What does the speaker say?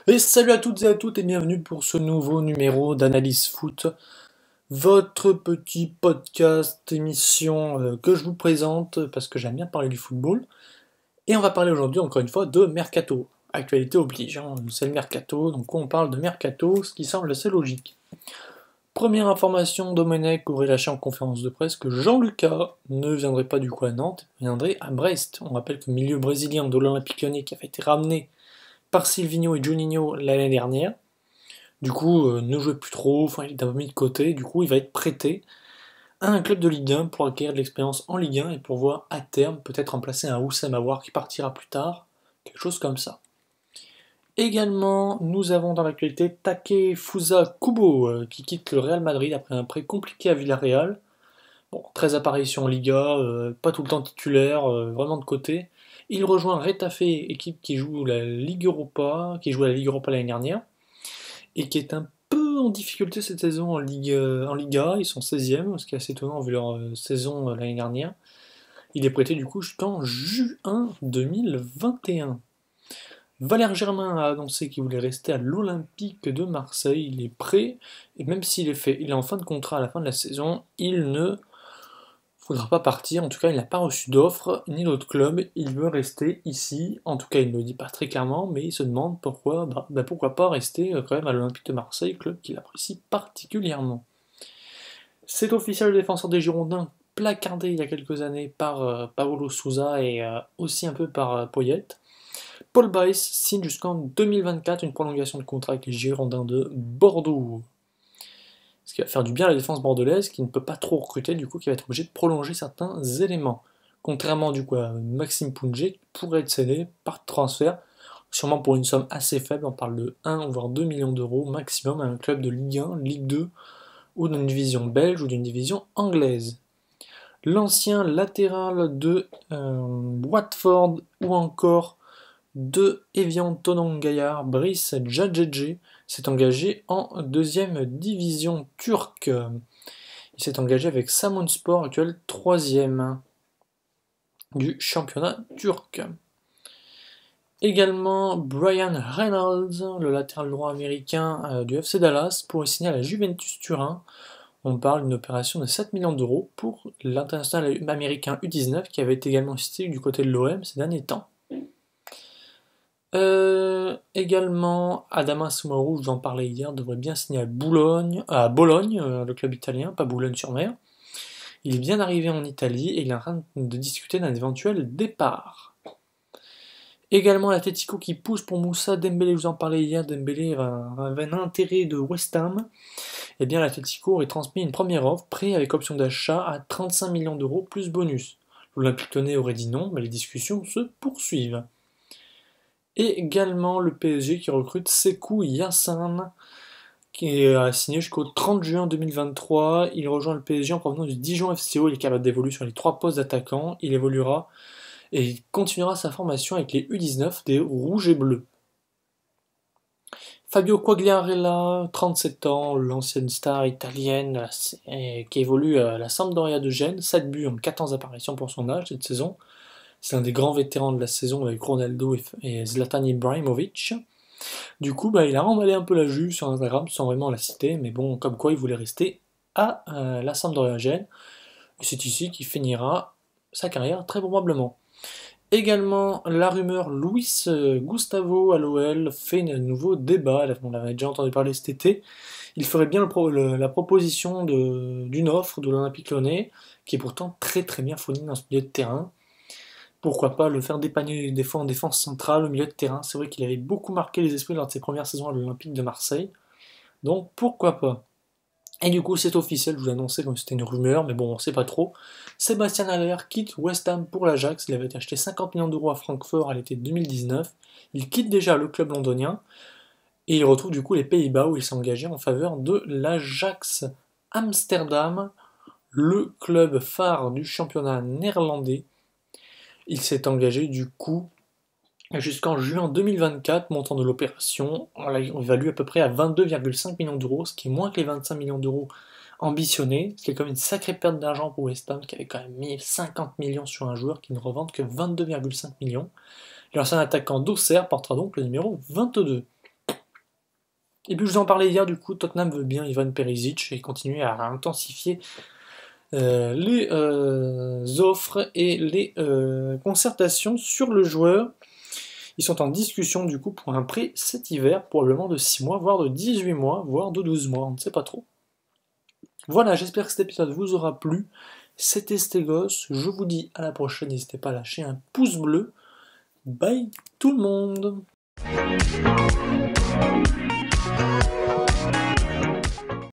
Et salut à toutes et à toutes et bienvenue pour ce nouveau numéro d'Analyse Foot, votre petit podcast, émission que je vous présente parce que j'aime bien parler du football. Et on va parler aujourd'hui encore une fois de Mercato. Actualité oblige, hein, c'est le Mercato, donc on parle de Mercato, ce qui semble assez logique. Première information, Domenech aurait lâché en conférence de presse que Jean-Lucas ne viendrait pas du coup à Nantes, il viendrait à Brest. On rappelle que le milieu brésilien de l'Olympique Lyonnais qui avait été ramené par Silvinho et Juninho l'année dernière. Du coup, ne jouait plus trop, enfin il est un peu mis de côté, du coup il va être prêté à un club de Ligue 1 pour acquérir de l'expérience en Ligue 1 et pour voir à terme peut-être remplacer un Houssem Aouar qui partira plus tard, quelque chose comme ça. Également, nous avons dans l'actualité Takefusa Kubo qui quitte le Real Madrid après un prêt compliqué à Villarreal. Bon, 13 apparitions en Liga, pas tout le temps titulaire, vraiment de côté. Il rejoint Retafe, équipe qui joue la Ligue Europa, qui jouait la Ligue Europa l'année dernière, et qui est un peu en difficulté cette saison en Liga. Ils sont 16e, ce qui est assez étonnant vu leur saison l'année dernière. Il est prêté du coup jusqu'en juin 2021. Valère Germain a annoncé qu'il voulait rester à l'Olympique de Marseille. Il est prêt, et même s'il il est en fin de contrat à la fin de la saison, il ne faudra pas partir. En tout cas, il n'a pas reçu d'offre ni d'autre club. Il veut rester ici. En tout cas, il ne le dit pas très clairement, mais il se demande pourquoi, pourquoi pas rester quand même à l'Olympique de Marseille, club qu'il apprécie particulièrement. C'est officiel, le défenseur des Girondins, placardé il y a quelques années par Paulo Sousa et aussi un peu par Poyet. Paul Baes signe jusqu'en 2024 une prolongation de contrat avec les Girondins de Bordeaux. Ce qui va faire du bien à la défense bordelaise qui ne peut pas trop recruter, du coup qui va être obligé de prolonger certains éléments. Contrairement du coup à Maxime Pounget qui pourrait être cédé par transfert, sûrement pour une somme assez faible, on parle de 1 voire 2 millions d'euros maximum à un club de Ligue 1, Ligue 2 ou d'une division belge ou d'une division anglaise. L'ancien latéral de Watford ou encore de Evian Tonon-Gaillard, Brice Djadjedje, s'est engagé en deuxième division turque. Il s'est engagé avec Samsunspor, actuel troisième du championnat turc. Également Brian Reynolds, le latéral droit américain du FC Dallas, pourrait signer à la Juventus Turin. On parle d'une opération de 7 millions d'euros pour l'international américain U19 qui avait également cité du côté de l'OM ces derniers temps. Également, Adama Soumaoro, je vous en parlais hier, devrait bien signer à Bologne, le club italien, pas Boulogne-sur-Mer. Il est bien arrivé en Italie et il est en train de discuter d'un éventuel départ. Également l'Atlético qui pousse pour Moussa Dembélé, je vous en parlais hier, Dembélé avait un intérêt de West Ham. Eh bien l'Atlético aurait transmis une première offre, prêt avec option d'achat à 35 millions d'euros plus bonus. L'Olympique Lyonnais aurait dit non, mais les discussions se poursuivent. Et également le PSG qui recrute Sekou Yassine, qui a signé jusqu'au 30 juin 2023. Il rejoint le PSG en provenance du Dijon FCO. Il est capable d'évoluer sur les 3 postes d'attaquant. Il évoluera et il continuera sa formation avec les U19 des Rouges et Bleus. Fabio Quagliarella, 37 ans, l'ancienne star italienne qui évolue à la Sampdoria de Gênes, 7 buts en 14 apparitions pour son âge cette saison. C'est un des grands vétérans de la saison avec Ronaldo et Zlatan Ibrahimovic. Du coup, il a remballé un peu la Juve sur Instagram sans vraiment la citer, mais bon, comme quoi il voulait rester à la Sampdoria Gênes. Et c'est ici qu'il finira sa carrière très probablement. Également, la rumeur Luis Gustavo à l'OL fait un nouveau débat, on l'avait déjà entendu parler cet été. Il ferait bien la proposition d'une offre de l'Olympique Lyonnais, qui est pourtant très très bien fournie dans ce milieu de terrain. Pourquoi pas le faire dépanner des fois en défense centrale au milieu de terrain. C'est vrai qu'il avait beaucoup marqué les esprits lors de ses premières saisons à l'Olympique de Marseille. Donc pourquoi pas. Et du coup c'est officiel, je vous l'ai annoncé comme c'était une rumeur, mais bon on sait pas trop. Sébastien Haller quitte West Ham pour l'Ajax, il avait été acheté 50 millions d'euros à Francfort à l'été 2019. Il quitte déjà le club londonien et il retrouve du coup les Pays-Bas où il s'est engagé en faveur de l'Ajax Amsterdam, le club phare du championnat néerlandais. Il s'est engagé du coup jusqu'en juin 2024, montant de l'opération, on l'évalue à peu près à 22,5 millions d'euros, ce qui est moins que les 25 millions d'euros ambitionnés, ce qui est quand même une sacrée perte d'argent pour West Ham, qui avait quand même mis 50 millions sur un joueur qui ne revend que 22,5 millions. L'ancien attaquant d'Auxerre portera donc le numéro 22. Et puis je vous en parlais hier, du coup, Tottenham veut bien Ivan Perisic et continuer à intensifier les offres et les concertations sur le joueur. Ils sont en discussion du coup pour un prêt cet hiver, probablement de 6 mois, voire de 18 mois, voire de 12 mois, on ne sait pas trop. Voilà, j'espère que cet épisode vous aura plu. C'était Stegos, je vous dis à la prochaine, n'hésitez pas à lâcher un pouce bleu. Bye tout le monde!